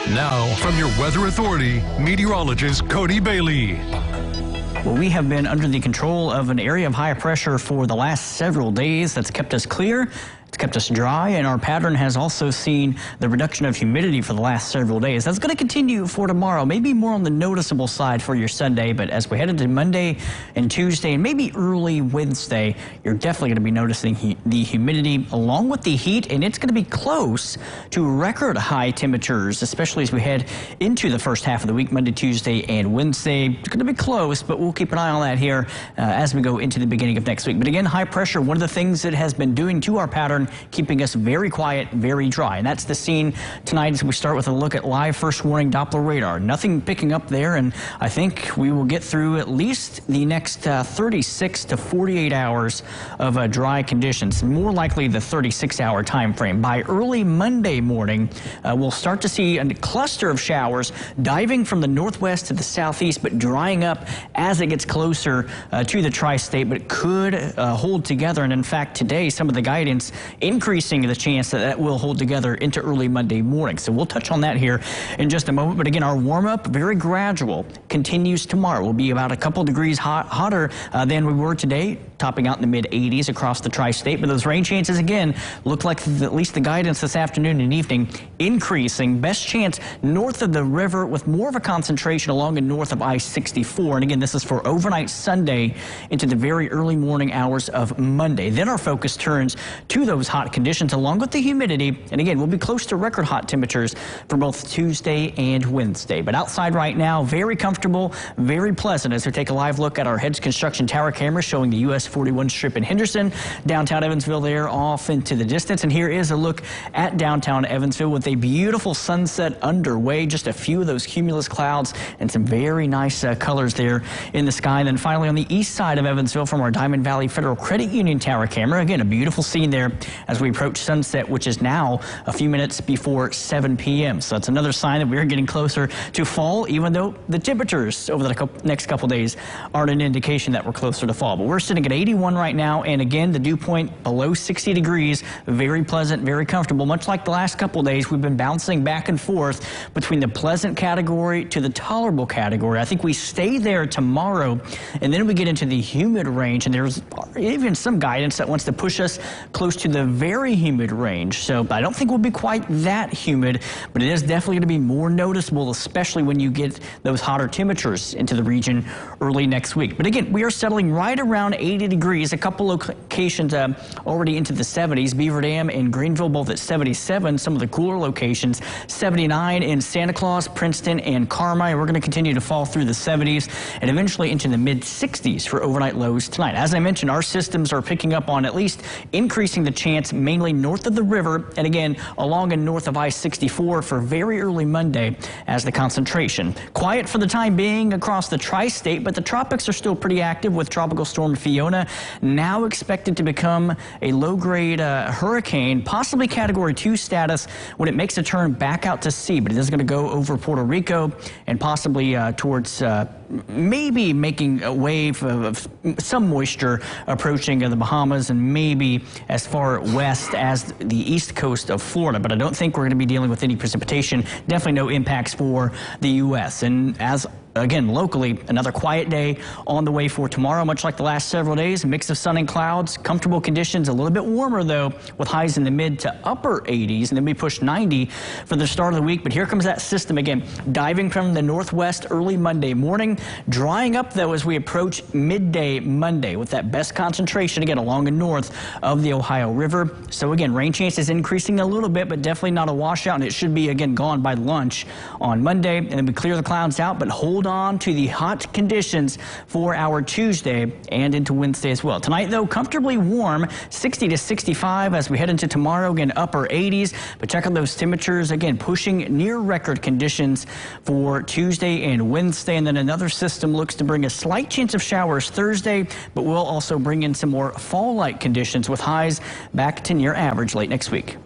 Now, from your weather authority, meteorologist Cody Bailey. Well, we have been under the control of an area of high pressure for the last several days that's kept us clear. It's kept us dry, and our pattern has also seen the reduction of humidity for the last several days. That's going to continue for tomorrow, maybe more on the noticeable side for your Sunday, but as we head into Monday and Tuesday and maybe early Wednesday, you're definitely going to be noticing the humidity along with the heat, and it's going to be close to record high temperatures, especially as we head into the first half of the week, Monday, Tuesday, and Wednesday. It's going to be close, but we'll keep an eye on that here as we go into the beginning of next week. But again, high pressure, one of the things it has been doing to our pattern, keeping us very quiet, very dry. And that's the scene tonight as we start with a look at live first warning Doppler radar. Nothing picking up there, and I think we will get through at least the next 36 to 48 hours of dry conditions, more likely the 36-hour time frame. By early Monday morning, we'll start to see a cluster of showers diving from the northwest to the southeast, but drying up as it gets closer to the tri-state, but it could hold together. And in fact, today, some of the guidance increasing the chance that that will hold together into early Monday morning. So we'll touch on that here in just a moment. But again, our warm-up, very gradual, continues tomorrow. We'll be about a couple degrees hotter than we were today, topping out in the mid-80s across the tri-state. But those rain chances, again, look like at least the guidance this afternoon and evening increasing. Best chance north of the river with more of a concentration along and north of I-64. And again, this is for overnight Sunday into the very early morning hours of Monday. Then our focus turns to those hot conditions along with the humidity. And again, we'll be close to record hot temperatures for both Tuesday and Wednesday. But outside right now, very comfortable, very pleasant as we take a live look at our Hedge Construction Tower camera showing the US 41 strip in Henderson, downtown Evansville there off into the distance. And here is a look at downtown Evansville with a beautiful sunset underway. Just a few of those cumulus clouds and some very nice colors there in the sky. And then finally on the east side of Evansville from our Diamond Valley Federal Credit Union Tower camera, again, a beautiful scene there as we approach sunset, which is now a few minutes before 7 p.m. So that's another sign that we're getting closer to fall, even though the temperatures over the next couple days aren't an indication that we're closer to fall. But we're sitting at 81 right now, and again, the dew point below 60 degrees, very pleasant, very comfortable. Much like the last couple days, we've been bouncing back and forth between the pleasant category to the tolerable category. I think we stay there tomorrow, and then we get into the humid range, and there's even some guidance that wants to push us close to the very humid range. So I don't think we'll be quite that humid, but it is definitely going to be more noticeable, especially when you get those hotter temperatures into the region early next week. But again, we are settling right around 80 degrees. A couple locations already into the 70s. Beaver Dam and Greenville both at 77. Some of the cooler locations, 79 in Santa Claus, Princeton, and Carmi. We're going to continue to fall through the 70s and eventually into the mid-60s for overnight lows tonight. As I mentioned, our systems are picking up on at least increasing the chance mainly north of the river, and again along and north of I-64 for very early Monday as the concentration. Quiet for the time being across the tri-state, but the tropics are still pretty active with Tropical Storm Fiona now expected to become a low-grade hurricane, possibly Category 2 status when it makes a turn back out to sea, but it is going to go over Puerto Rico and possibly towards maybe making a wave of some moisture approaching the Bahamas and maybe as far west as the east coast of Florida. But I don't think we're going to be dealing with any precipitation. Definitely no impacts for the U.S. And as again, locally, another quiet day on the way for tomorrow, much like the last several days. A mix of sun and clouds, comfortable conditions, a little bit warmer, though, with highs in the mid to upper 80s, and then we push 90 for the start of the week. But here comes that system again, diving from the northwest early Monday morning, drying up, though, as we approach midday Monday with that best concentration, again, along and north of the Ohio River. So, again, rain chances increasing a little bit, but definitely not a washout, and it should be, again, gone by lunch on Monday. And then we clear the clouds out, but hold on to the hot conditions for our Tuesday and into Wednesday as well. Tonight, though, comfortably warm, 60 to 65 as we head into tomorrow, again, upper 80s. But check out those temperatures, again, pushing near record conditions for Tuesday and Wednesday. And then another system looks to bring a slight chance of showers Thursday, but we'll also bring in some more fall-like conditions with highs back to near average late next week.